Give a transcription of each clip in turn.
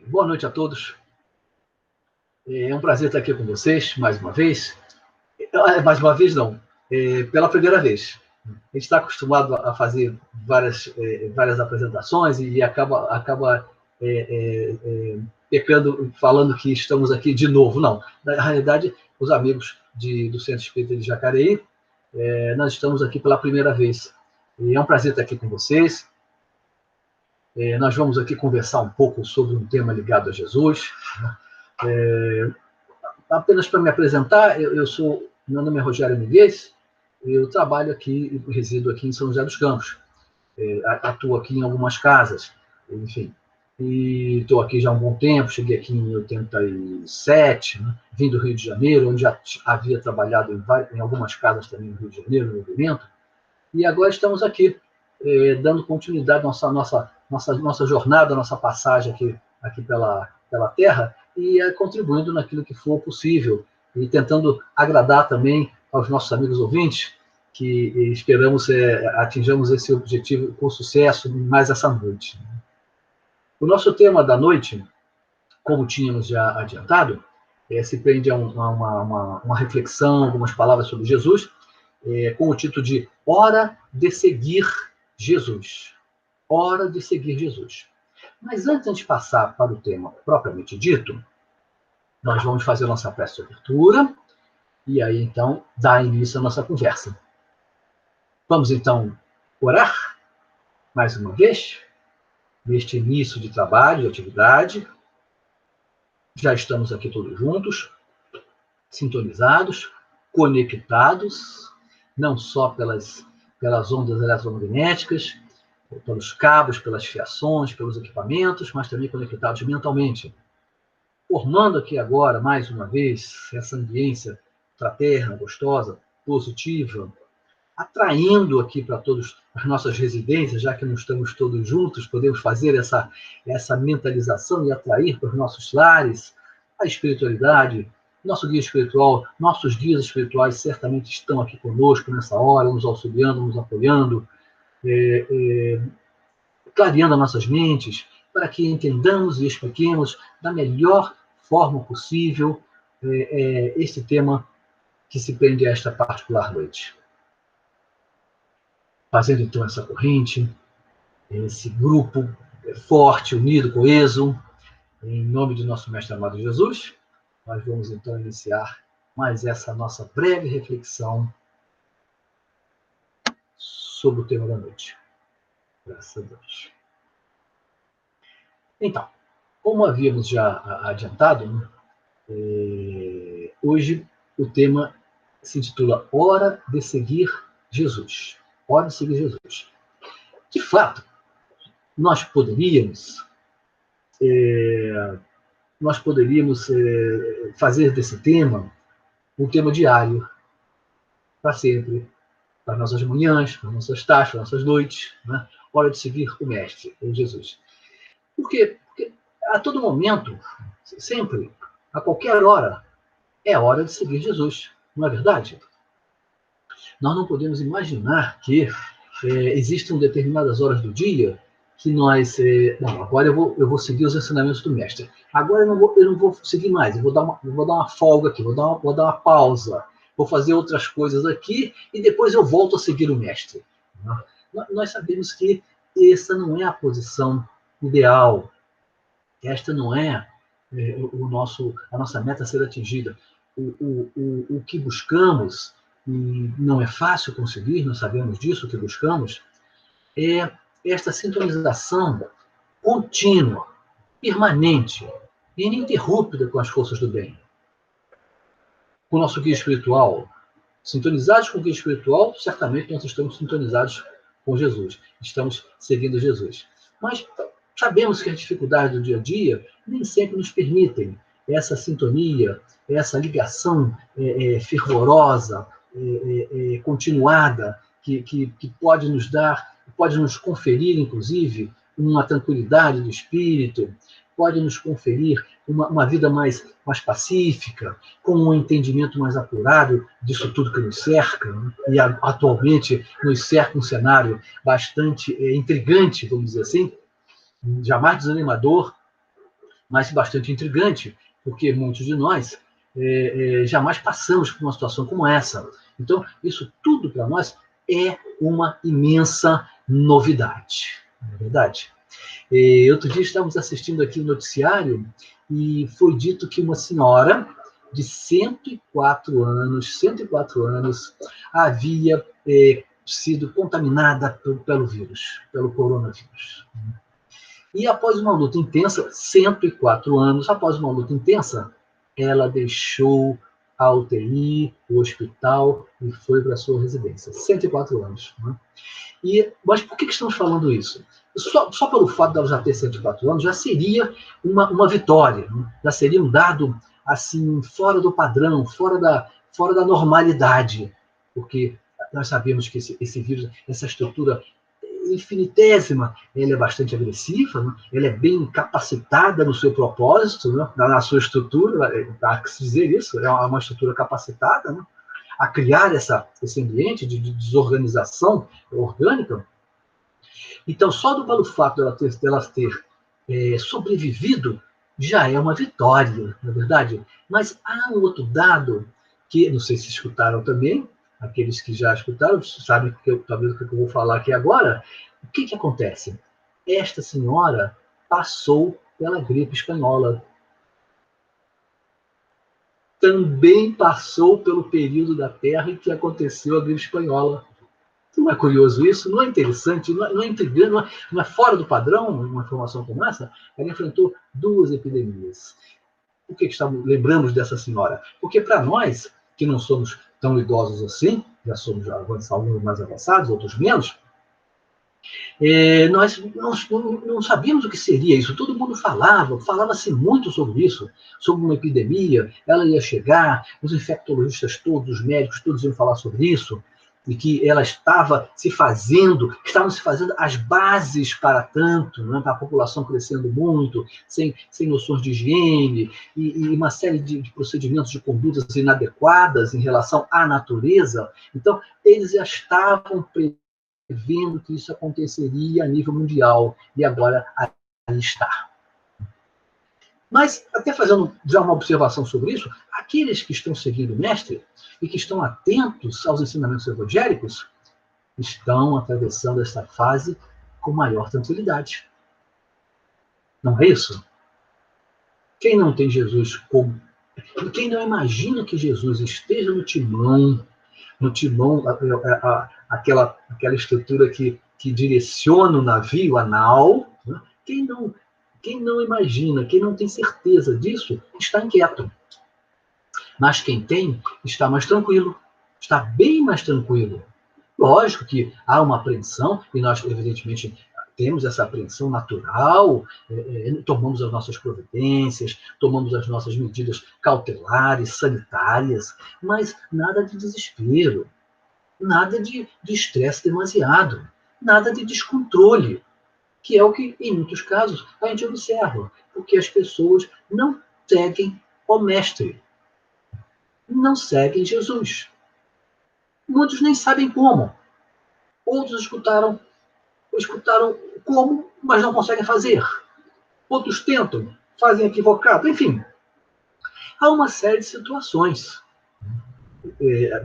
Boa noite a todos. É um prazer estar aqui com vocês, mais uma vez. Mais uma vez, não. Pela primeira vez. A gente está acostumado a fazer várias apresentações e acaba pecando, falando que estamos aqui de novo. Não. Na realidade, os amigos do Centro Espírita de Jacareí, nós estamos aqui pela primeira vez. E é um prazer estar aqui com vocês. Nós vamos aqui conversar um pouco sobre um tema ligado a Jesus. Apenas para me apresentar, meu nome é Rogério Miguez, eu trabalho aqui, resido aqui em São José dos Campos, atuo aqui em algumas casas, enfim, e estou aqui já há um bom tempo, cheguei aqui em 87, né? Vim do Rio de Janeiro, onde já havia trabalhado em algumas casas também no Rio de Janeiro, no movimento, e agora estamos aqui, dando continuidade à nossa jornada, nossa passagem aqui pela Terra, e contribuindo naquilo que for possível, e tentando agradar também aos nossos amigos ouvintes, que esperamos atinjamos esse objetivo com sucesso mais essa noite. O nosso tema da noite, como tínhamos já adiantado, se prende a uma reflexão, algumas palavras sobre Jesus, com o título de Hora de Seguir Jesus. Hora de seguir Jesus. Mas antes de passar para o tema propriamente dito, nós vamos fazer a nossa prece de abertura e aí, então, dar início à nossa conversa. Vamos, então, orar mais uma vez, neste início de trabalho, de atividade. Já estamos aqui todos juntos, sintonizados, conectados, não só pelas ondas eletromagnéticas, pelos cabos, pelas fiações, pelos equipamentos, mas também conectados mentalmente. Formando aqui agora, mais uma vez, essa ambiência fraterna, gostosa, positiva, atraindo aqui para todos as nossas residências, já que não estamos todos juntos, podemos fazer essa mentalização e atrair para os nossos lares a espiritualidade, nosso guia espiritual, nossos guias espirituais certamente estão aqui conosco nessa hora, nos auxiliando, nos apoiando, clareando as nossas mentes, para que entendamos e expliquemos da melhor forma possível este tema que se prende a esta particular noite. Fazendo então essa corrente, esse grupo forte, unido, coeso, em nome de nosso Mestre amado Jesus, nós vamos então iniciar mais essa nossa breve reflexão sobre o tema da noite. Graças a Deus. Então, como havíamos já adiantado, né, hoje o tema se intitula Hora de Seguir Jesus. Hora de Seguir Jesus. De fato, nós poderíamos fazer desse tema um tema diário, para sempre, para as nossas manhãs, para as nossas tardes, para as nossas noites, né? Hora de seguir o Mestre, o Jesus. Por quê? Porque a todo momento, sempre, a qualquer hora, é hora de seguir Jesus, não é verdade? Nós não podemos imaginar que existam determinadas horas do dia que nós... não, agora eu vou seguir os ensinamentos do Mestre. Agora eu não vou seguir mais, eu vou dar uma folga aqui, vou dar uma pausa, vou fazer outras coisas aqui e depois eu volto a seguir o Mestre. Nós sabemos que essa não é a posição ideal. Esta não é a nossa meta a ser atingida. O que buscamos, e não é fácil conseguir, nós sabemos disso, o que buscamos, é esta sintonização contínua, permanente, ininterrupta com as forças do bem. Com o nosso guia espiritual, sintonizados com o guia espiritual, certamente nós estamos sintonizados com Jesus, estamos seguindo Jesus. Mas sabemos que as dificuldades do dia a dia nem sempre nos permitem essa sintonia, essa ligação fervorosa, continuada, que pode nos dar, pode nos conferir, inclusive, uma tranquilidade do espírito, pode nos conferir uma vida mais pacífica, com um entendimento mais apurado disso tudo que nos cerca, né? E atualmente nos cerca um cenário bastante intrigante, vamos dizer assim, jamais desanimador, mas bastante intrigante, porque muitos de nós jamais passamos por uma situação como essa. Então, isso tudo para nós é uma imensa novidade, não é verdade? Outro dia estávamos assistindo aqui o noticiário e foi dito que uma senhora de 104 anos, havia sido contaminada pelo vírus, pelo coronavírus. E após uma luta intensa, 104 anos, após uma luta intensa, ela deixou a UTI, o hospital, e foi para a sua residência. 104 anos. Né? Mas por que estamos falando isso? Só pelo fato de ela já ter 104 anos, já seria uma vitória, né? Já seria um dado assim, fora do padrão, fora da normalidade. Porque nós sabemos que esse vírus, essa estrutura infinitésima, ela é bastante agressiva, né? Ela é bem capacitada no seu propósito, né? Na sua estrutura, há que se dizer isso, é uma estrutura capacitada, né? A criar esse ambiente de desorganização orgânica. Então, só pelo fato dela ter sobrevivido, já é uma vitória, não é verdade? Mas há um outro dado, que não sei se escutaram também, aqueles que já escutaram, sabem talvez o que eu vou falar aqui agora. O que acontece? Esta senhora passou pela gripe espanhola. Também passou pelo período da Terra em que aconteceu a gripe espanhola. Não é curioso isso? Não é interessante? Não é intrigante? Não é fora do padrão uma informação como essa? Ela enfrentou 2 epidemias. Por que lembramos dessa senhora? Porque para nós, que não somos tão idosos assim, já somos alguns mais avançados, outros menos, nós não sabíamos o que seria isso. Todo mundo falava-se muito sobre isso, sobre uma epidemia, ela ia chegar, os infectologistas todos, os médicos todos iam falar sobre isso, e que ela estavam se fazendo as bases para tanto, né? A população crescendo muito, sem noções de higiene, e uma série de procedimentos de condutas inadequadas em relação à natureza. Então, eles já estavam vendo que isso aconteceria a nível mundial, e agora aí está. Mas, até fazendo já uma observação sobre isso, aqueles que estão seguindo o Mestre e que estão atentos aos ensinamentos evangélicos estão atravessando esta fase com maior tranquilidade. Não é isso? Quem não tem Jesus como... Quem não imagina que Jesus esteja no timão, aquela estrutura que direciona o navio, a nau, né? Quem não imagina, quem não tem certeza disso, está inquieto. Mas quem tem, está mais tranquilo, está bem mais tranquilo. Lógico que há uma apreensão, e nós, evidentemente, temos essa apreensão natural, tomamos as nossas providências, tomamos as nossas medidas cautelares, sanitárias, mas nada de desespero, nada de estresse demasiado, nada de descontrole, que é o que, em muitos casos, a gente observa, porque as pessoas não seguem o Mestre, não seguem Jesus. Muitos nem sabem como. Outros escutaram como, mas não conseguem fazer. Outros tentam, fazem equivocado. Enfim, há uma série de situações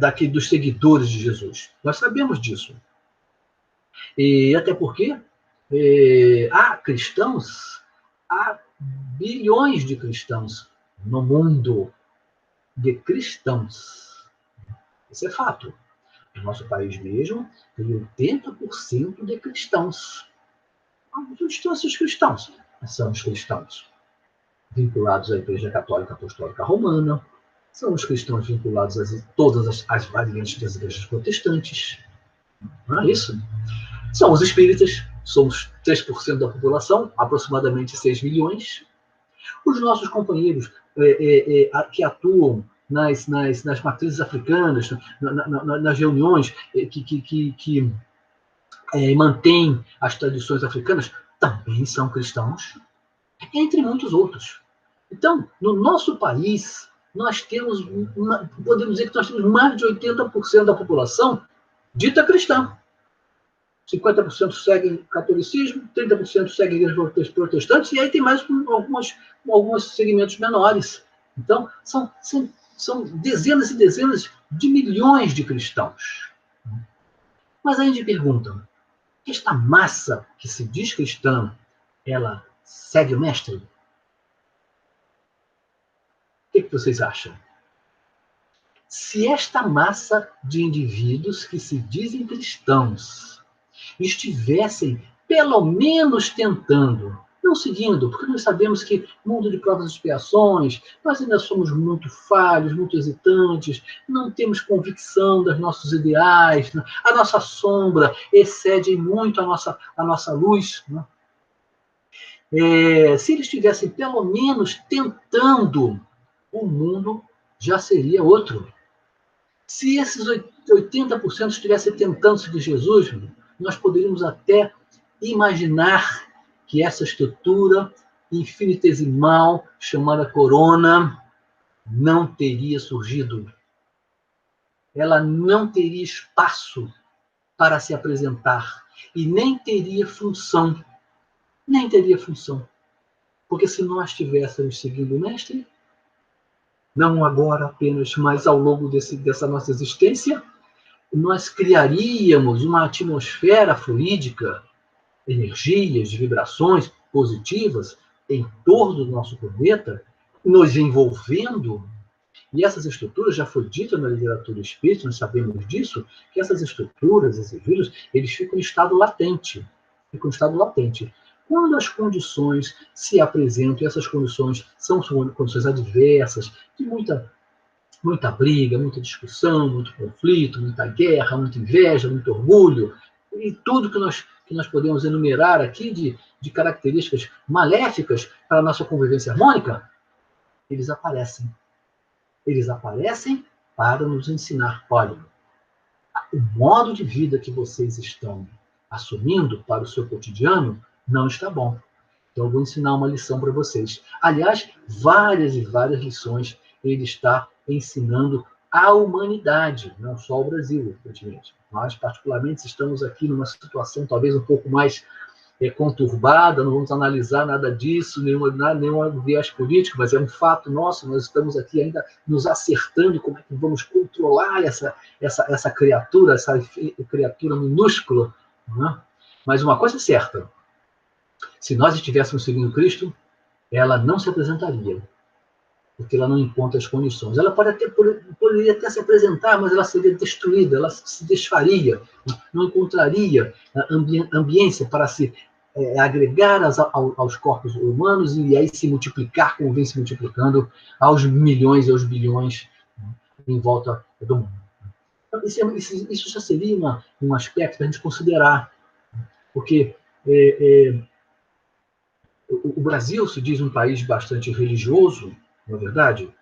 daqui dos seguidores de Jesus. Nós sabemos disso. E até porque há cristãos, há bilhões de cristãos no mundo, de cristãos. Isso é fato. No nosso país mesmo, tem 80% de cristãos. Onde estão esses cristãos? São os cristãos vinculados à Igreja Católica Apostólica Romana, são os cristãos vinculados a todas as variantes das igrejas protestantes. Não é isso? São os espíritas, somos 3% da população, aproximadamente 6 milhões. Os nossos companheiros que atuam nas matrizes africanas, nas reuniões que mantêm as tradições africanas, também são cristãos. entre muitos outros. Então, no nosso país, nós temos, podemos dizer que nós temos mais de 80% da população dita cristã. 50% seguem catolicismo, 30% seguem igrejas protestantes, e aí tem mais alguns segmentos menores. Então, são dezenas e dezenas de milhões de cristãos. Mas aí a gente pergunta, esta massa que se diz cristã, ela segue o mestre? O que vocês acham? Se esta massa de indivíduos que se dizem cristãos estivessem, pelo menos, tentando, não seguindo, porque nós sabemos que mundo de provas e expiações, nós ainda somos muito falhos, muito hesitantes, não temos convicção dos nossos ideais, a nossa sombra excede muito a nossa luz. Se eles estivessem, pelo menos, tentando, o mundo já seria outro. Se esses 80% estivessem tentando seguir Jesus, nós poderíamos até imaginar que essa estrutura infinitesimal chamada corona não teria surgido. Ela não teria espaço para se apresentar e nem teria função. Nem teria função. Porque se nós estivéssemos seguindo o Mestre, não agora apenas, mas ao longo dessa nossa existência, nós criaríamos uma atmosfera fluídica, energias, vibrações positivas em torno do nosso planeta, nos envolvendo. E essas estruturas, já foi dito na literatura espírita, nós sabemos disso, que essas estruturas, esses vírus, eles ficam em estado latente. Ficam em estado latente. Quando as condições se apresentam, e essas condições são condições adversas, de muita briga, muita discussão, muito conflito, muita guerra, muita inveja, muito orgulho, e tudo que nós podemos enumerar aqui de características maléficas para a nossa convivência harmônica, eles aparecem. Eles aparecem para nos ensinar, olha, o modo de vida que vocês estão assumindo para o seu cotidiano não está bom. Então, eu vou ensinar uma lição para vocês. Aliás, várias e várias lições ele está ensinando à humanidade, não só ao Brasil, evidentemente. Nós, particularmente, estamos aqui numa situação talvez um pouco mais conturbada, não vamos analisar nada disso, nenhum viés político, mas é um fato nosso, nós estamos aqui ainda nos acertando como é que vamos controlar essa criatura minúscula. Né? Mas uma coisa é certa, se nós estivéssemos seguindo Cristo, ela não se apresentaria, porque ela não encontra as condições. Ela poderia até se apresentar, mas ela seria destruída, ela se desfaria, não encontraria ambiência para se agregar aos corpos humanos e aí se multiplicar, como vem se multiplicando, aos milhões e aos bilhões em volta do mundo. Então, isso já seria um aspecto para a gente considerar, porque o Brasil se diz um país bastante religioso, não é verdade?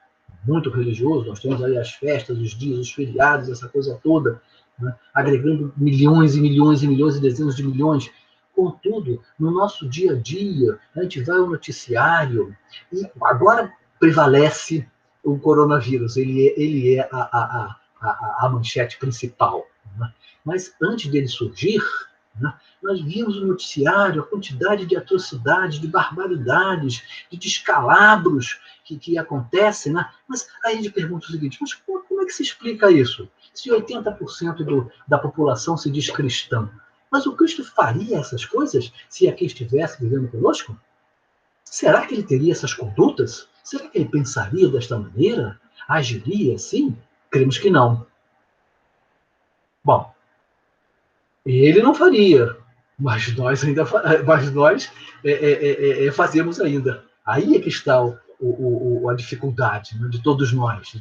Muito religioso. Nós temos aí as festas, os dias, os feriados, essa coisa toda, né? Agregando milhões e milhões e milhões e dezenas de milhões. Contudo, no nosso dia a dia, a gente vai ao noticiário e agora prevalece o coronavírus. Ele é a manchete principal. Né? Mas antes dele surgir, né, nós vimos no noticiário a quantidade de atrocidades, de barbaridades, de descalabros que acontecem. Né? Mas aí a gente pergunta o seguinte, mas como é que se explica isso? Se 80% da população se diz cristã, mas o Cristo faria essas coisas se aqui estivesse vivendo conosco? Será que ele teria essas condutas? Será que ele pensaria desta maneira? Agiria assim? Cremos que não. Bom, ele não faria, mas nós fazemos ainda. Aí é que está a dificuldade, né, de todos nós,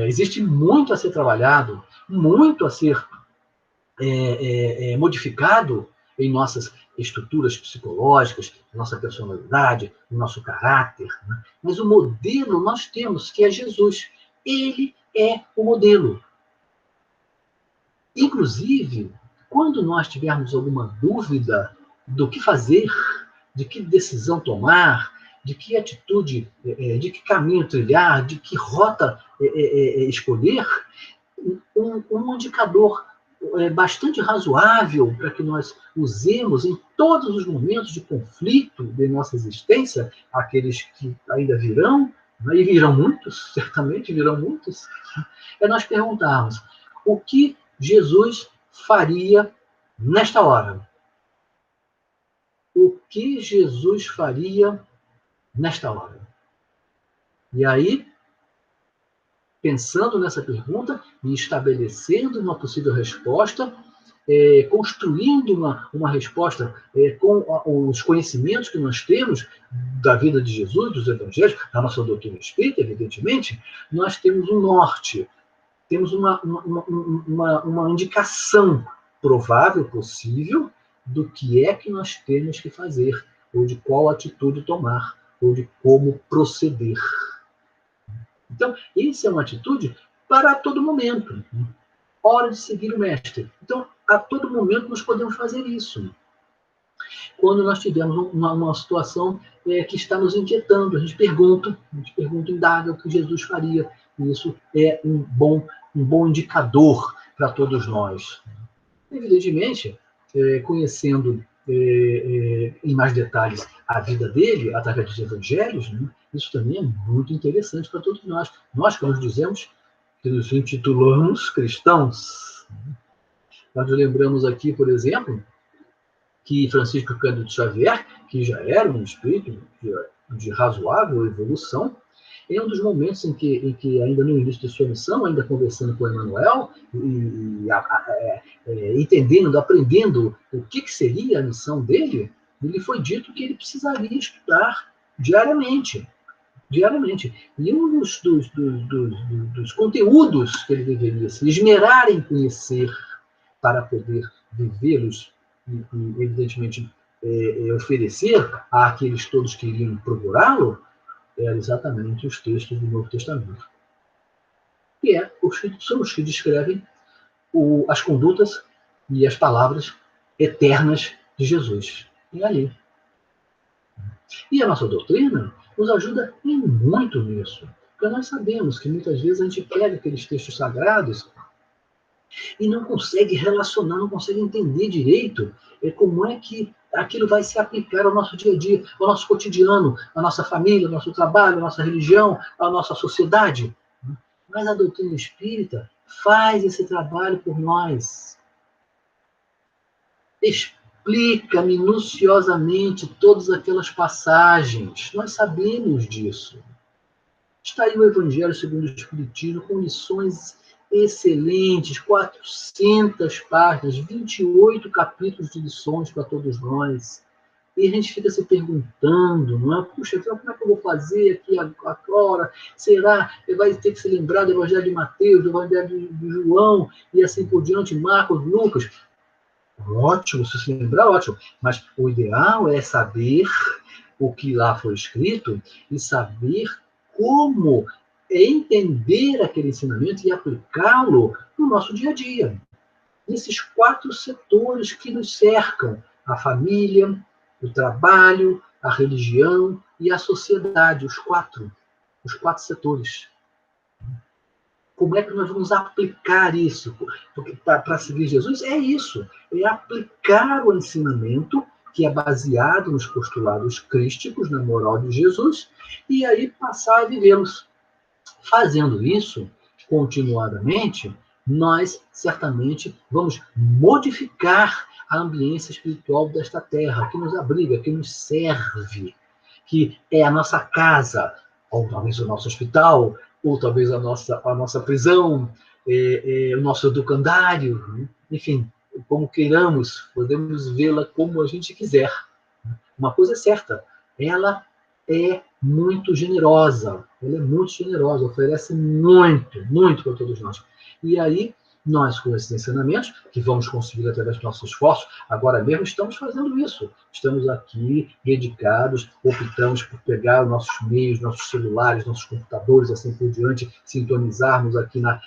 existe muito a ser trabalhado, muito a ser modificado em nossas estruturas psicológicas, nossa personalidade, no nosso caráter. Né? Mas o modelo nós temos, que é Jesus. Ele é o modelo. Inclusive, quando nós tivermos alguma dúvida do que fazer, de que decisão tomar, de que atitude, de que caminho trilhar, de que rota escolher, um indicador bastante razoável para que nós usemos em todos os momentos de conflito de nossa existência, aqueles que ainda virão, né, e virão muitos, certamente virão muitos, é nós perguntarmos o que Jesus faria nesta hora. O que Jesus faria nesta hora? E aí, pensando nessa pergunta e estabelecendo uma possível resposta, construindo uma resposta com os conhecimentos que nós temos da vida de Jesus, dos evangelhos, da nossa doutrina espírita, evidentemente, nós temos um norte, temos uma indicação provável, possível, do que é que nós temos que fazer, ou de qual atitude tomar, ou de como proceder. Então, isso é uma atitude para todo momento. Hora de seguir o mestre. Então, a todo momento nós podemos fazer isso. Quando nós tivermos uma situação que está nos inquietando, a gente pergunta, indaga o que Jesus faria. E isso é um bom indicador para todos nós. Evidentemente, conhecendo em mais detalhes a vida dele, através dos evangelhos, né, isso também é muito interessante para todos nós. Nós que nos dizemos, que nos intitulamos cristãos. Nós lembramos aqui, por exemplo, que Francisco Cândido Xavier, que já era um espírito de razoável evolução, em um dos momentos em que ainda no início de sua missão, ainda conversando com Emmanuel, entendendo, aprendendo o que seria a missão dele, lhe foi dito que ele precisaria estudar diariamente. E um dos conteúdos que ele deveria se esmerar em conhecer para poder vivê-los e, evidentemente, oferecer àqueles todos que iriam procurá-lo, eram exatamente os textos do Novo Testamento. Que são os que descrevem as condutas e as palavras eternas de Jesus. E ali. E a nossa doutrina nos ajuda muito nisso. Porque nós sabemos que muitas vezes a gente pega aqueles textos sagrados e não consegue relacionar, não consegue entender direito como é que aquilo vai se aplicar ao nosso dia a dia, ao nosso cotidiano, à nossa família, ao nosso trabalho, à nossa religião, à nossa sociedade. Mas a doutrina espírita faz esse trabalho por nós. Explica minuciosamente todas aquelas passagens. Nós sabemos disso. Está aí o Evangelho segundo o Espiritismo, com lições excelentes, 400 páginas, 28 capítulos de lições para todos nós. E a gente fica se perguntando, não é? Puxa, então como é que eu vou fazer aqui agora? Será que vai ter que se lembrar do Evangelho de Mateus, do Evangelho de João, e assim por diante, Marcos, Lucas? Ótimo, se lembrar, ótimo. Mas o ideal é saber o que lá foi escrito e saber como entender aquele ensinamento e aplicá-lo no nosso dia a dia. Nesses 4 setores que nos cercam: a família, o trabalho, a religião e a sociedade, os 4 setores. Como é que nós vamos aplicar isso? Porque para seguir Jesus é isso, é aplicar o ensinamento que é baseado nos postulados crísticos, na moral de Jesus, e aí passar a vivê-los. Fazendo isso continuadamente, nós certamente vamos modificar a ambiência espiritual desta terra, que nos abriga, que nos serve, que é a nossa casa, ou talvez o nosso hospital, ou talvez a nossa prisão, o nosso educandário, enfim, como queiramos, podemos vê-la como a gente quiser. Uma coisa é certa, ela é muito generosa, oferece muito para todos nós. E aí, nós, com esses ensinamentos, que vamos conseguir através dos nossos esforços, agora mesmo estamos fazendo isso. Estamos aqui dedicados, optamos por pegar os nossos meios, nossos celulares, nossos computadores, assim por diante, sintonizarmos aqui na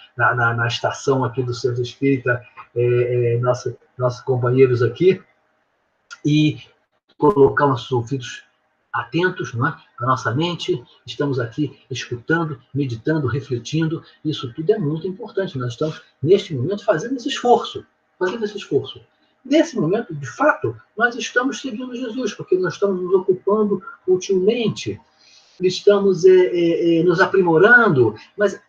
estação aqui do Centro Espírita, nossos companheiros aqui, e colocar nossos ouvidos atentos, não é? A nossa mente, estamos aqui escutando, meditando, refletindo, isso tudo é muito importante. Nós estamos, neste momento, fazendo esse esforço. Nesse momento, de fato, nós estamos seguindo Jesus, porque nós estamos nos ocupando utilmente, estamos nos aprimorando, mas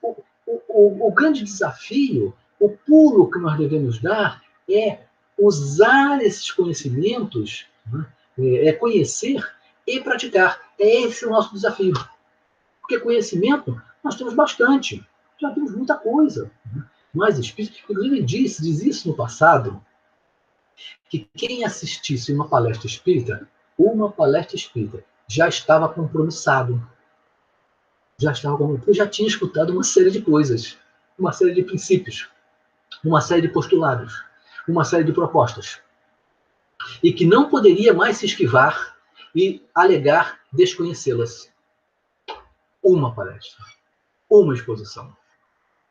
o grande desafio, o pulo que nós devemos dar é usar esses conhecimentos, né? Conhecer e praticar. Esse o nosso desafio. Porque conhecimento nós temos bastante, já temos muita coisa. Nós espíritos, inclusive diz isso no passado, que quem assistisse uma palestra espírita, já estava compromissado. Já tinha escutado uma série de coisas, uma série de princípios, uma série de postulados, uma série de propostas. E que não poderia mais se esquivar e alegar desconhecê-las. Uma palestra, uma exposição,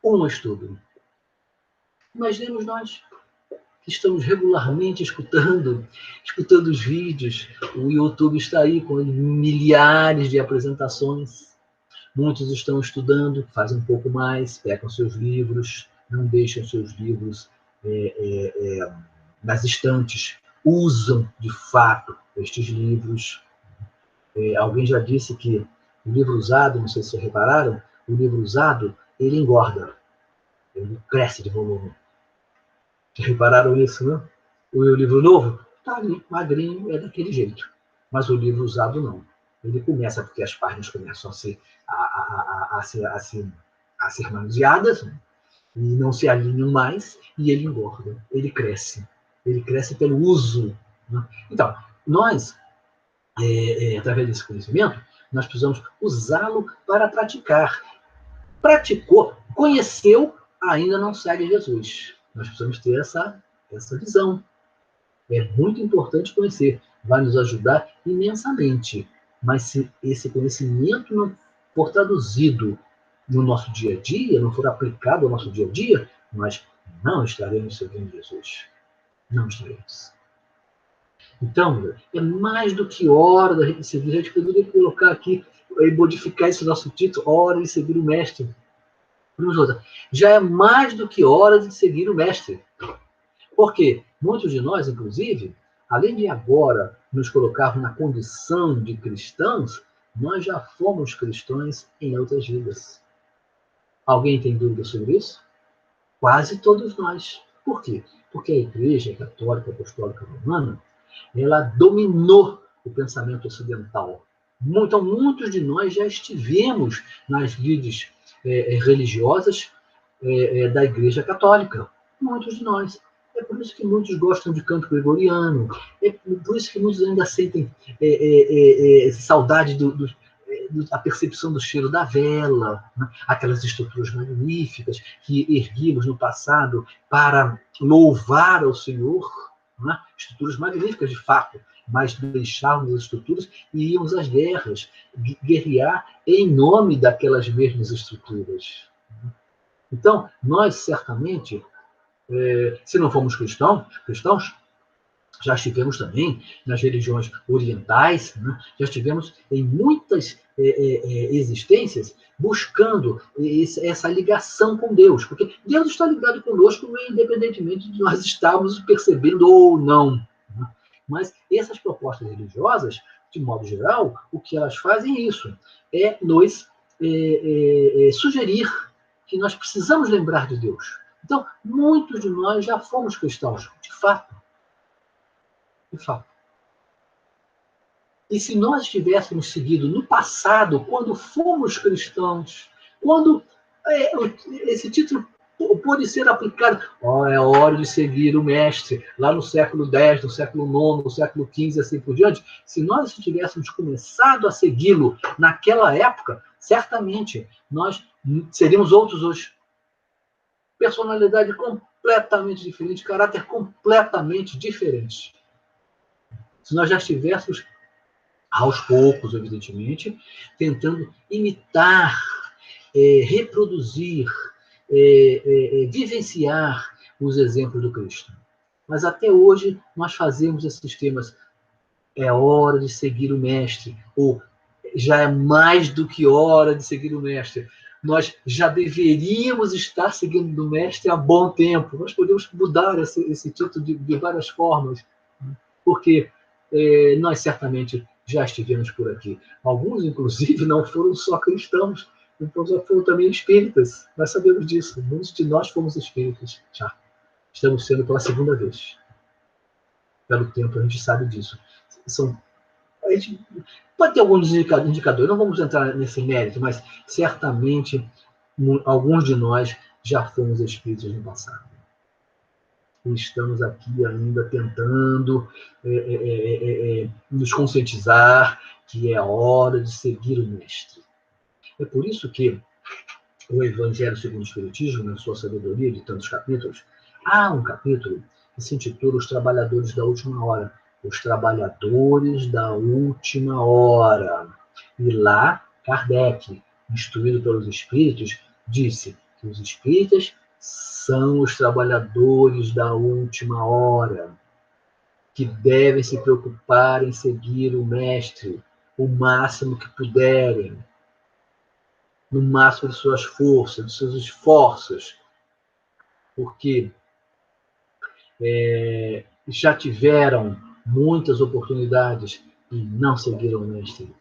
um estudo. Imaginemos nós que estamos regularmente escutando os vídeos. O YouTube está aí com milhares de apresentações. Muitos estão estudando, fazem um pouco mais, pegam seus livros, não deixam seus livros nas estantes, usam, de fato, estes livros. Alguém já disse que o livro usado, não sei se vocês repararam, o livro usado, ele engorda, ele cresce de volume. Já repararam isso, né? O livro novo está ali, magrinho, é daquele jeito. Mas o livro usado não. Ele começa, porque as páginas começam a ser manuseadas, né? E não se alinham mais, e ele engorda, ele cresce. Ele cresce pelo uso. Né? Então, nós, através desse conhecimento, nós precisamos usá-lo para praticar. Praticou, conheceu, ainda não segue Jesus. Nós precisamos ter essa visão. É muito importante conhecer, vai nos ajudar imensamente. Mas se esse conhecimento não for traduzido no nosso dia a dia, não for aplicado ao nosso dia a dia, nós não estaremos seguindo Jesus. Não estaremos. Então, é mais do que hora da gente seguir. A gente poderia colocar aqui e modificar esse nosso título, hora de seguir o Mestre. Já é mais do que hora de seguir o Mestre. Porque muitos de nós, inclusive, além de agora nos colocarmos na condição de cristãos, nós já fomos cristãos em outras vidas. Alguém tem dúvida sobre isso? Quase todos nós. Por quê? Porque a Igreja Católica Apostólica Romana, ela dominou o pensamento ocidental. Então, muitos de nós já estivemos nas lides religiosas da Igreja Católica. Muitos de nós. É por isso que muitos gostam de canto gregoriano. É por isso que muitos ainda sentem saudade da percepção do cheiro da vela, né? Aquelas estruturas magníficas que erguimos no passado para louvar ao Senhor, né? Estruturas magníficas, de fato, mas deixávamos as estruturas e íamos às guerras, guerrear em nome daquelas mesmas estruturas. Então, nós certamente, se não formos cristãos, já estivemos também nas religiões orientais, né? Já estivemos em muitas existências buscando essa ligação com Deus, porque Deus está ligado conosco independentemente de nós estarmos percebendo ou não. Né? Mas essas propostas religiosas, de modo geral, o que elas fazem é isso, é nos sugerir que nós precisamos lembrar de Deus. Então, muitos de nós já fomos cristãos, de fato. De fato. E se nós tivéssemos seguido no passado, quando fomos cristãos, quando esse título pode ser aplicado, é hora de seguir o Mestre, lá no século X, no século IX, no século XV, assim por diante, se nós tivéssemos começado a segui-lo naquela época, certamente nós seríamos outros hoje. Personalidade completamente diferente, caráter completamente diferente. Se nós já estivéssemos, aos poucos, evidentemente, tentando imitar, reproduzir, vivenciar os exemplos do Cristo. Mas até hoje nós fazemos esses temas é hora de seguir o mestre, ou já é mais do que hora de seguir o mestre. Nós já deveríamos estar seguindo o mestre há bom tempo. Nós podemos mudar esse título de várias formas, porque nós certamente já estivemos por aqui. Alguns, inclusive, não foram só cristãos, então já foram também espíritas. Nós sabemos disso. Muitos de nós fomos espíritas. Já estamos sendo pela segunda vez. Pelo tempo, a gente sabe disso. A gente pode ter alguns indicadores, não vamos entrar nesse mérito, mas certamente alguns de nós já fomos espíritas no passado. E estamos aqui ainda tentando nos conscientizar que é hora de seguir o mestre. É por isso que o Evangelho segundo o Espiritismo, na sua sabedoria de tantos capítulos, há um capítulo que se intitula Os Trabalhadores da Última Hora. Os Trabalhadores da Última Hora. E lá, Kardec, instruído pelos Espíritos, disse que os Espíritas são os trabalhadores da última hora, que devem se preocupar em seguir o Mestre o máximo que puderem, no máximo de suas forças, de seus esforços, porque já tiveram muitas oportunidades e não seguiram o Mestre,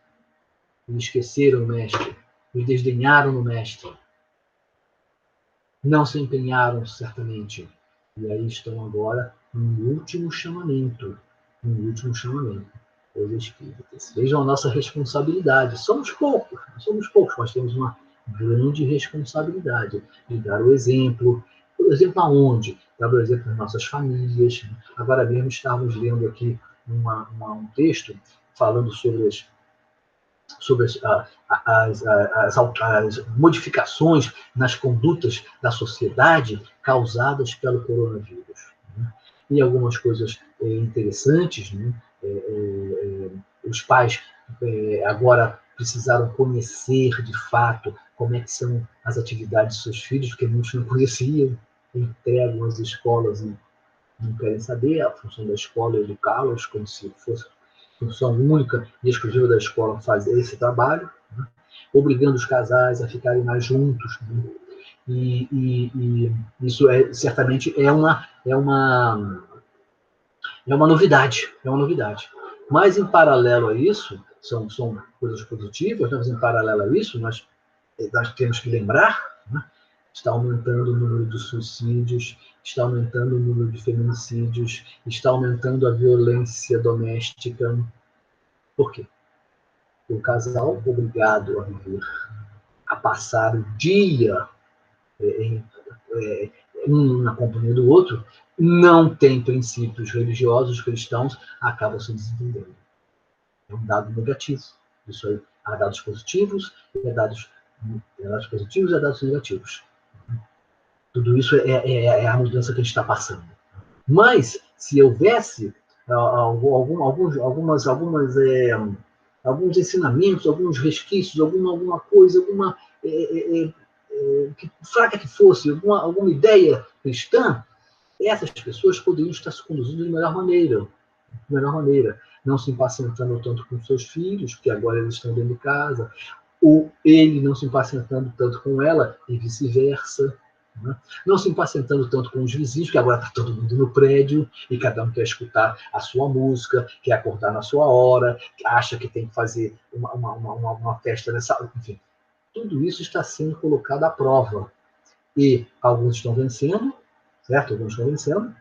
e esqueceram o Mestre, e desdenharam o Mestre, não se empenharam certamente, e aí estão agora no último chamamento, os espíritas. Vejam a nossa responsabilidade. Somos poucos, mas temos uma grande responsabilidade de dar o exemplo. O exemplo aonde? Dar o exemplo nas nossas famílias. Agora mesmo estávamos lendo aqui um texto falando sobre as modificações nas condutas da sociedade causadas pelo coronavírus. E algumas coisas interessantes, né? Os pais agora precisaram conhecer de fato como é que são as atividades dos seus filhos, porque muitos não conheciam, entregam as escolas e não querem saber. A função da escola é educá-los como se fosse função única e exclusiva da escola fazer esse trabalho, né? Obrigando os casais a ficarem mais juntos, né? E isso certamente é uma novidade, Mas, em paralelo a isso, são coisas positivas, mas em paralelo a isso, nós temos que lembrar, né? Está aumentando o número de suicídios, está aumentando o número de feminicídios, está aumentando a violência doméstica. Por quê? O casal obrigado a viver, a passar o dia um na companhia do outro, não tem princípios religiosos cristãos, acaba se desentendendo. É um dado negativo. Isso aí, há dados positivos e há dados negativos. Tudo isso é a mudança que a gente está passando. Mas, se houvesse alguns ensinamentos, alguns resquícios, alguma coisa, fraca que fosse, alguma ideia cristã, essas pessoas poderiam estar se conduzindo de melhor maneira, não se impacientando tanto com seus filhos, porque agora eles estão dentro de casa, ou ele não se impacientando tanto com ela, e vice-versa. Né? Não se impacientando tanto com os vizinhos, que agora está todo mundo no prédio, e cada um quer escutar a sua música, quer acordar na sua hora, acha que tem que fazer uma festa nessa... Enfim, tudo isso está sendo colocado à prova. E alguns estão vencendo, certo? Alguns estão vencendo,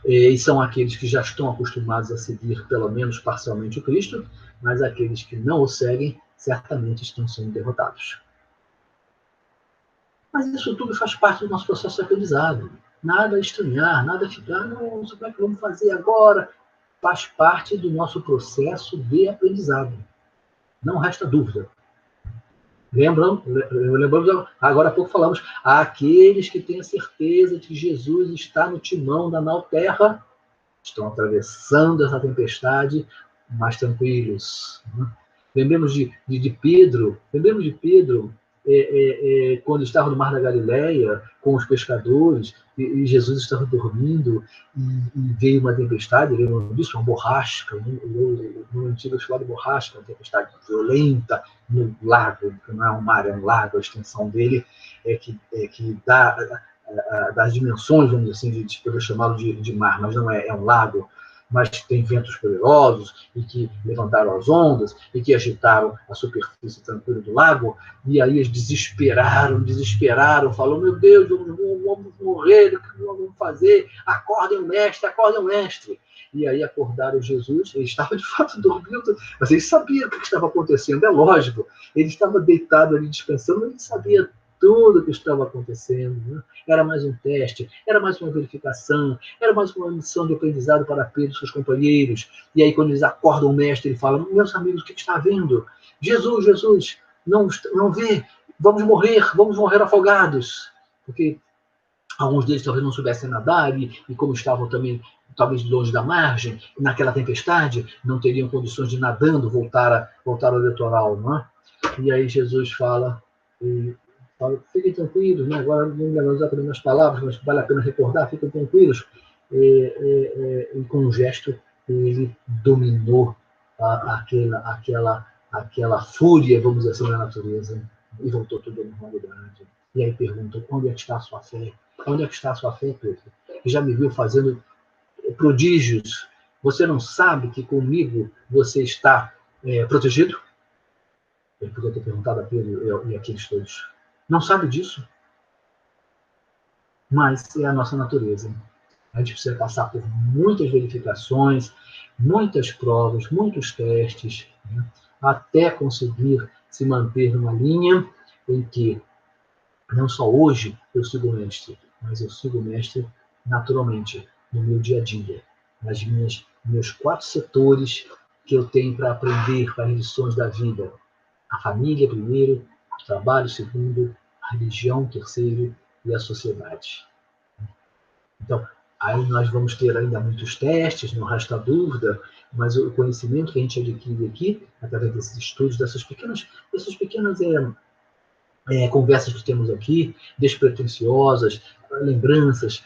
e são aqueles que já estão acostumados a seguir, pelo menos parcialmente, o Cristo, mas aqueles que não o seguem, certamente estão sendo derrotados. Mas isso tudo faz parte do nosso processo de aprendizado. Nada a estranhar, nada a ficar, não sei como é que vamos fazer agora. Faz parte do nosso processo de aprendizado. Não resta dúvida. Lembramos, agora há pouco falamos, aqueles que têm a certeza de que Jesus está no timão da nau terra, estão atravessando essa tempestade mais tranquilos. Lembremos de Pedro, quando estava no Mar da Galileia, com os pescadores, e Jesus estava dormindo, e veio uma tempestade, lembram disso? Uma borrasca, no antigo chamado borrasca, uma tempestade violenta no lago, que não é um mar, é um lago, a extensão dele que dá das dimensões, vamos dizer assim, de poder chamá-lo de mar, mas não é um lago, mas tem ventos poderosos e que levantaram as ondas e que agitaram a superfície tranquila do lago. E aí eles desesperaram, falou: meu Deus, vamos morrer, o que vamos fazer? Acordem o mestre. E aí acordaram Jesus, ele estava de fato dormindo, mas ele sabia o que estava acontecendo, é lógico. Ele estava deitado ali descansando, mas ele sabia tudo o que estava acontecendo. Né? Era mais um teste, era mais uma verificação, era mais uma missão de aprendizado para Pedro e seus companheiros. E aí, quando eles acordam o mestre, ele fala: meus amigos, o que está vendo? Jesus, não vê, vamos morrer afogados. Porque alguns deles talvez não soubessem nadar e como estavam também talvez longe da margem, naquela tempestade, não teriam condições de nadando voltar ao litoral. Não é? E aí Jesus fala: fiquem tranquilos, né? Agora não me lembro exatamente as palavras, mas vale a pena recordar, fiquem tranquilos. E com um gesto, ele dominou aquela fúria, vamos dizer assim, da natureza, e voltou tudo à normalidade. E aí pergunta: onde é que está a sua fé? Onde é que está a sua fé, Pedro? Que já me viu fazendo prodígios. Você não sabe que comigo você está protegido? Ele podia ter perguntado a Pedro e aqueles todos. Não sabe disso? Mas é a nossa natureza. A gente precisa passar por muitas verificações, muitas provas, muitos testes, né, até conseguir se manter numa linha em que não só hoje eu sigo o mestre, mas eu sigo o mestre naturalmente, no meu dia a dia, nas meus 4 setores que eu tenho para aprender para as lições da vida. A família, primeiro, o trabalho, segundo, a religião, terceiro, e a sociedade. Então, aí nós vamos ter ainda muitos testes, não resta dúvida, mas o conhecimento que a gente adquire aqui, através desses estudos, dessas pequenas conversas que temos aqui, despretensiosas, lembranças,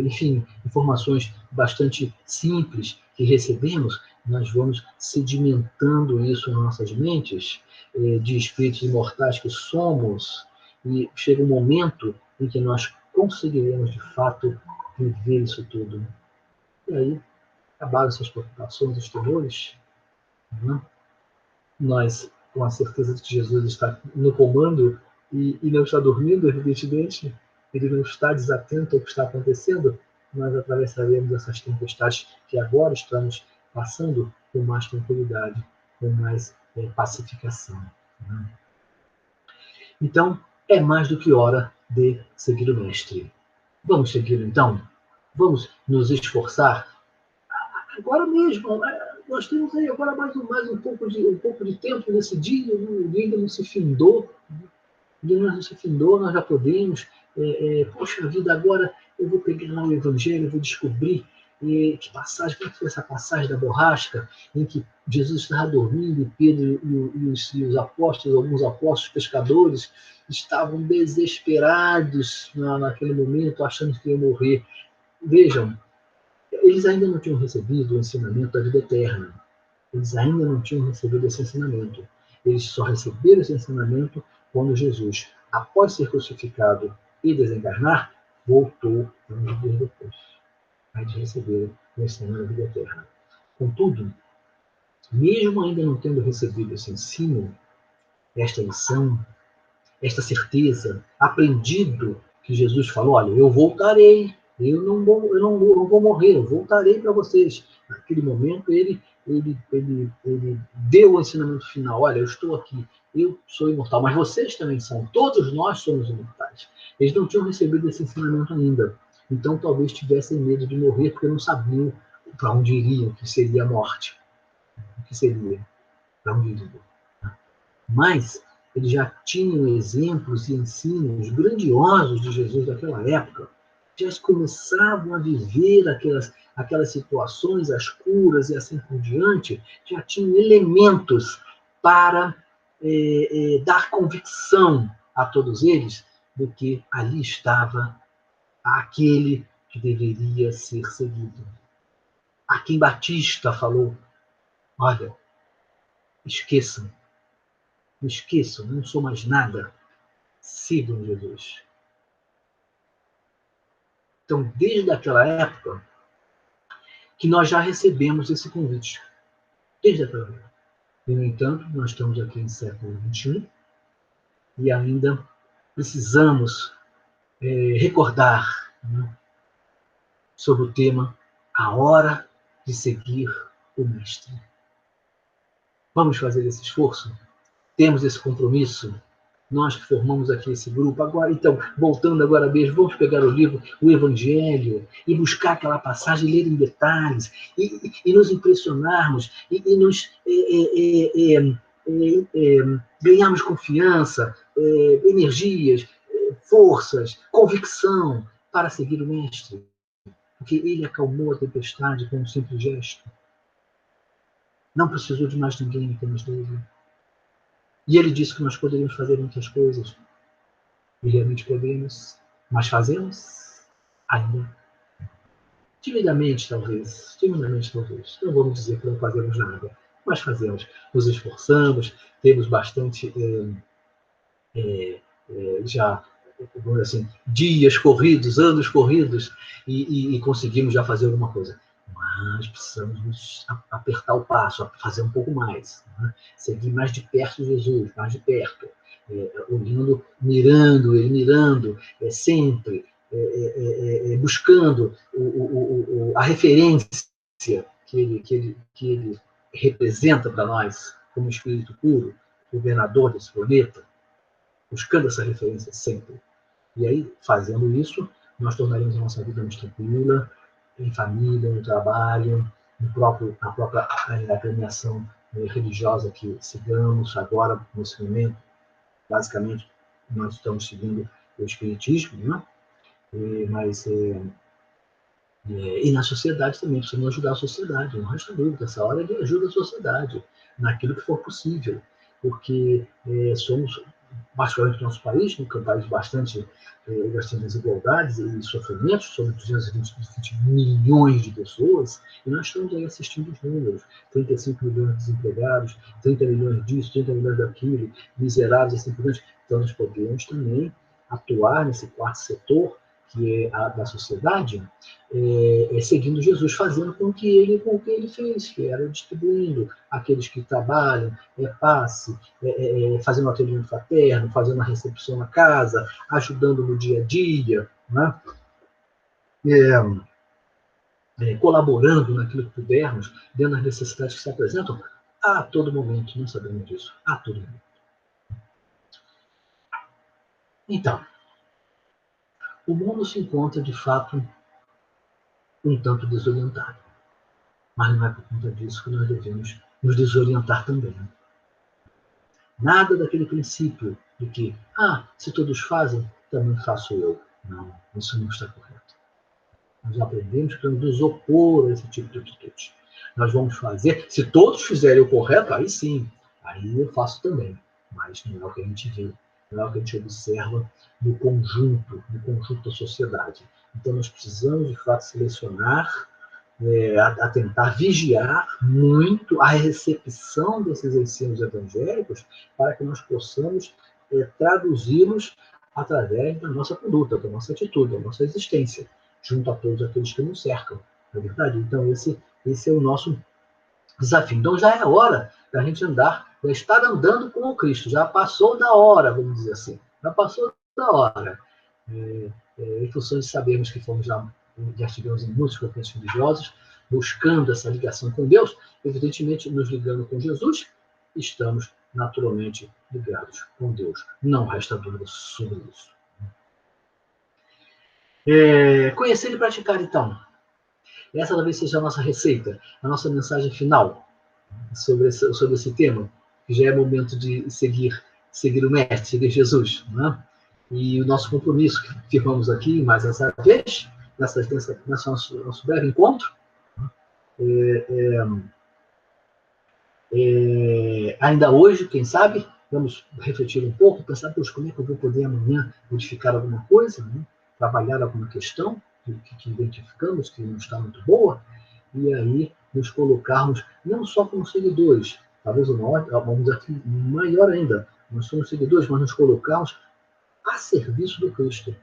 enfim, informações bastante simples que recebemos, nós vamos sedimentando isso nas nossas mentes, de espíritos imortais que somos, e chega um momento em que nós conseguiremos, de fato, viver isso tudo. E aí, acabaram essas preocupações, os temores, né? Nós, com a certeza de que Jesus está no comando e não está dormindo, evidentemente, ele não está desatento ao que está acontecendo, nós atravessaremos essas tempestades que agora estamos passando com mais tranquilidade, com mais pacificação. Né? Então, é mais do que hora de seguir o Mestre. Vamos seguir, então? Vamos nos esforçar? Agora mesmo, nós temos aí agora mais um pouco de tempo nesse dia, o dia ainda não se findou, nós já podemos, poxa vida, agora eu vou pegar lá o Evangelho, eu vou descobrir que passagem, como foi essa passagem da borrasca, em que Jesus estava dormindo e Pedro e os apóstolos, alguns apóstolos pescadores, estavam desesperados naquele momento, achando que iam morrer. Vejam, eles ainda não tinham recebido o ensinamento da vida eterna. Eles ainda não tinham recebido esse ensinamento. Eles só receberam esse ensinamento quando Jesus, após ser crucificado e desencarnar, voltou anos depois. Aí eles receberam o ensinamento da vida eterna. Contudo, mesmo ainda não tendo recebido esse ensino, esta lição, esta certeza, aprendido que Jesus falou: olha, eu voltarei, eu não vou morrer, eu voltarei para vocês. Naquele momento, ele deu o ensinamento final: olha, eu estou aqui, eu sou imortal, mas vocês também são, todos nós somos imortais. Eles não tinham recebido esse ensinamento ainda, então talvez tivessem medo de morrer, porque não sabiam para onde iriam, o que seria a morte, o que seria, para onde iriam. Mas eles já tinham exemplos e ensinos grandiosos de Jesus daquela época. Já começavam a viver aquelas situações, as curas e assim por diante. Já tinham elementos para dar convicção a todos eles de que ali estava aquele que deveria ser seguido. A quem Batista falou: olha, esqueçam, não esqueçam, não sou mais nada, sigam Jesus. Então, desde aquela época, que nós já recebemos esse convite. Desde aquela época. E, no entanto, nós estamos aqui em século XXI e ainda precisamos recordar, né, sobre o tema A Hora de Seguir o Mestre. Vamos fazer esse esforço? Temos esse compromisso? Nós que formamos aqui esse grupo. Agora, então, voltando agora mesmo, vamos pegar o livro, o Evangelho, e buscar aquela passagem, ler em detalhes, e nos impressionarmos, e nos ganharmos confiança, energias, forças, convicção para seguir o Mestre. Porque ele acalmou a tempestade com um simples gesto. Não precisou de mais ninguém apenas dele. E ele disse que nós poderíamos fazer muitas coisas. E realmente podemos. Mas fazemos? Ainda. Timidamente, talvez. Timidamente, talvez. Não vamos dizer que não fazemos nada. Mas fazemos. Nos esforçamos. Temos bastante já, assim, dias corridos, anos corridos, e conseguimos já fazer alguma coisa. Mas precisamos apertar o passo, fazer um pouco mais, né? Seguir mais de perto Jesus, mais de perto, olhando, mirando, sempre buscando a referência que ele representa para nós como espírito puro, governador desse planeta, buscando essa referência sempre. E aí, fazendo isso, nós tornaremos a nossa vida mais tranquila, em família, no trabalho, na própria agremiação religiosa que sigamos agora, nesse momento. Basicamente, nós estamos seguindo o Espiritismo, né? E na sociedade também, precisamos ajudar a sociedade, não resta dúvida. Essa hora de ajuda a sociedade, naquilo que for possível, porque somos, particularmente no nosso país, um país bastante desigualdades e sofrimentos, somos 220 milhões de pessoas, e nós estamos aí assistindo os números, 35 milhões de desempregados, 30 milhões disso, 30 milhões daquilo, miseráveis, assim por diante. Então nós podemos também atuar nesse quarto setor, que é a da sociedade, seguindo Jesus, fazendo com o que ele fez, que era distribuindo aqueles que trabalham, passe, fazendo um atendimento fraterno, fazendo a recepção na casa, ajudando no dia a dia, né? Colaborando naquilo que pudermos, dentro das necessidades que se apresentam, a todo momento, nós sabemos disso, a todo momento. Então, o mundo se encontra, de fato, um tanto desorientado. Mas não é por conta disso que nós devemos nos desorientar também. Nada daquele princípio de que, se todos fazem, também faço eu. Não, isso não está correto. Nós aprendemos que vamos nos opor a esse tipo de atitude. Nós vamos fazer, se todos fizerem o correto, aí sim, aí eu faço também. Mas não é o que a gente vê, não é o que a gente observa no conjunto da sociedade. Então nós precisamos, de fato, selecionar, a tentar vigiar muito a recepção desses ensinos evangélicos para que nós possamos traduzi-los através da nossa conduta, da nossa atitude, da nossa existência, junto a todos aqueles que nos cercam. Não é verdade? Então, esse é o nosso desafio. Então, já é hora da gente andar, já estar andando com o Cristo, já passou da hora, vamos dizer assim, já passou da hora. Em função de sabermos que já estivemos em muitos campanhas religiosos, buscando essa ligação com Deus, evidentemente, nos ligando com Jesus, estamos naturalmente ligados com Deus. Não resta dúvida sobre isso. Conhecer e praticar, então. Essa talvez seja a nossa receita, a nossa mensagem final sobre esse tema, que já é momento de seguir o Mestre, seguir Jesus, né? E o nosso compromisso que firmamos aqui, mais essa vez, nesse nosso breve encontro, ainda hoje, quem sabe, vamos refletir um pouco, pensar, poxa, como é que eu vou poder amanhã modificar alguma coisa, né? Trabalhar alguma questão que identificamos que não está muito boa, e aí nos colocarmos não só como seguidores, talvez um desafio maior ainda, nós somos seguidores, mas nos colocarmos a serviço do Cristo,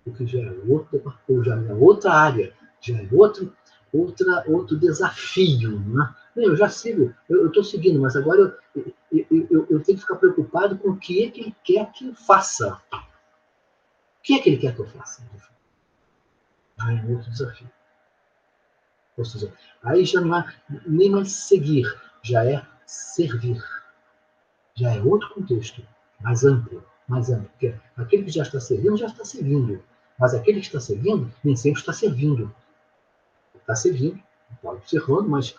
o que já é outra área, já é outro desafio. Né? Eu já sigo, eu estou seguindo, mas agora eu tenho que ficar preocupado com o que é que ele quer que eu faça. O que é que ele quer que eu faça? Já é outro desafio. Ou seja, aí já não é nem mais seguir, já é servir. Já é outro contexto, mais amplo. Porque aquele que já está seguindo. Mas aquele que está seguindo, nem sempre está servindo. Está servindo, está observando, mas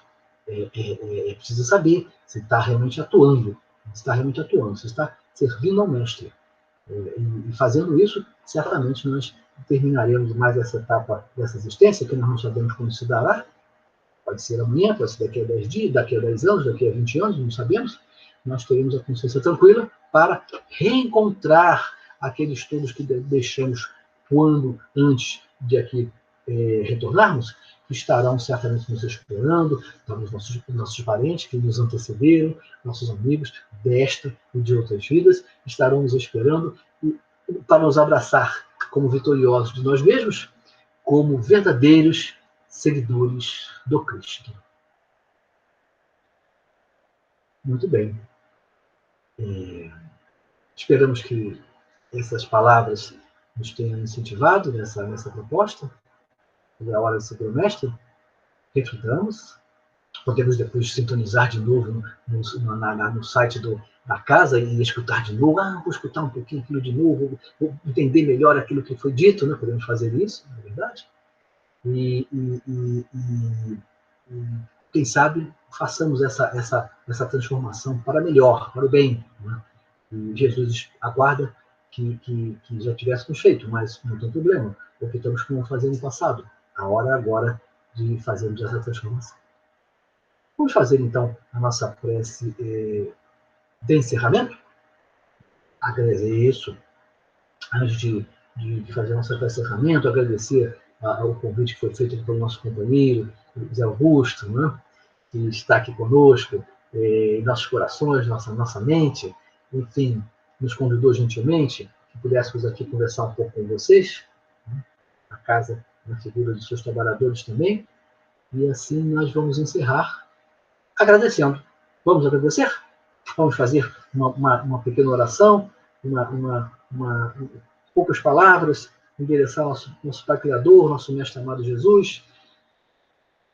é preciso saber se está realmente atuando. Se está realmente atuando, se está servindo ao mestre. E fazendo isso, certamente nós terminaremos mais essa etapa dessa existência, que nós não sabemos como se dará. Pode ser amanhã, pode ser daqui a 10 dias, daqui a 10 anos, daqui a 20 anos, não sabemos. Nós teremos a consciência tranquila para reencontrar aqueles todos que deixamos quando, antes de aqui retornarmos, que estarão certamente nos esperando, talvez nossos parentes que nos antecederam, nossos amigos desta e de outras vidas, estarão nos esperando para nos abraçar como vitoriosos de nós mesmos, como verdadeiros seguidores do Cristo. Muito bem. Esperamos que essas palavras nos tenham incentivado nessa proposta. É a hora de ser o mestre. Reflitamos. Podemos depois sintonizar de novo no site da casa e escutar de novo. Vou escutar um pouquinho aquilo de novo, vou entender melhor aquilo que foi dito, né? Podemos fazer isso, na verdade. E quem sabe, façamos essa transformação para melhor, para o bem. Né? E Jesus aguarda que já tivéssemos feito, mas não tem problema, porque estamos como fazer no passado. A hora é agora de fazermos essa transformação. Vamos fazer, então, a nossa prece de encerramento? Agradeço, antes de fazer a nossa prece de encerramento, agradecer o convite que foi feito pelo nosso companheiro, José Augusto, né? Que está aqui conosco, em nossos corações, nossa mente, enfim, nos convidou gentilmente que pudéssemos aqui conversar um pouco com vocês, né? A casa, na figura dos seus trabalhadores também, e assim nós vamos encerrar agradecendo. Vamos agradecer? Vamos fazer uma pequena oração, poucas palavras, endereçar nosso Pai Criador, nosso Mestre amado Jesus,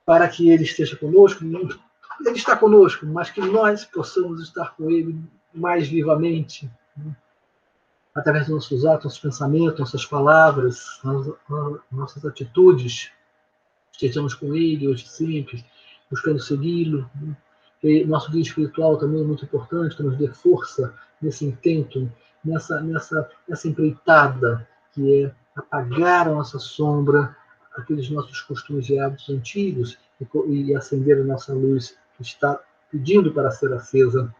para que Ele esteja conosco. Ele está conosco, mas que nós possamos estar com Ele mais vivamente, né? Através dos nossos atos, nossos pensamentos, nossas palavras, nossas atitudes. Estejamos com Ele hoje sempre, buscando segui-lo. Né? E nosso guia espiritual também é muito importante, que nos dê força nesse intento, nessa empreitada, que é apagar a nossa sombra, aqueles nossos costumes e hábitos antigos, e acender a nossa luz, que está pedindo para ser acesa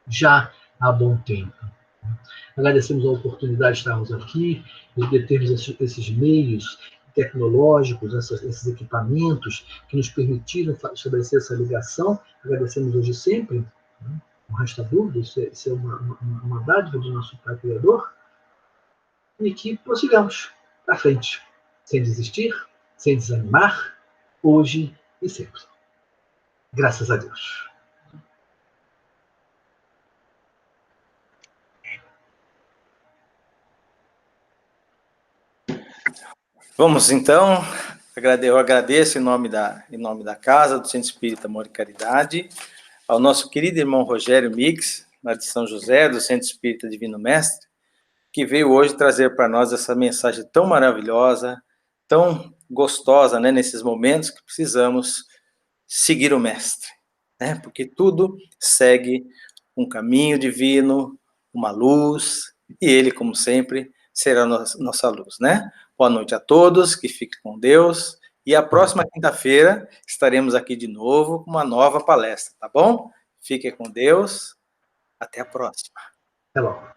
já há bom tempo. Agradecemos a oportunidade de estarmos aqui, de termos esses meios tecnológicos, esses equipamentos que nos permitiram estabelecer essa ligação. Agradecemos hoje sempre, né? Não resta dúvida, isso é uma dádiva do nosso Pai Criador, e que prossigamos para frente, sem desistir, sem desanimar, hoje e sempre. Graças a Deus. Vamos então, eu agradeço em nome da Casa do Centro Espírita Amor e Caridade, ao nosso querido irmão Rogério Mix, lá de São José, do Centro Espírita Divino Mestre, que veio hoje trazer para nós essa mensagem tão maravilhosa, tão gostosa, né, nesses momentos que precisamos seguir o Mestre, né, porque tudo segue um caminho divino, uma luz, e Ele, como sempre, será nossa luz, né? Boa noite a todos, que fiquem com Deus, e a próxima quinta-feira estaremos aqui de novo com uma nova palestra, tá bom? Fiquem com Deus, Até a próxima. Até logo.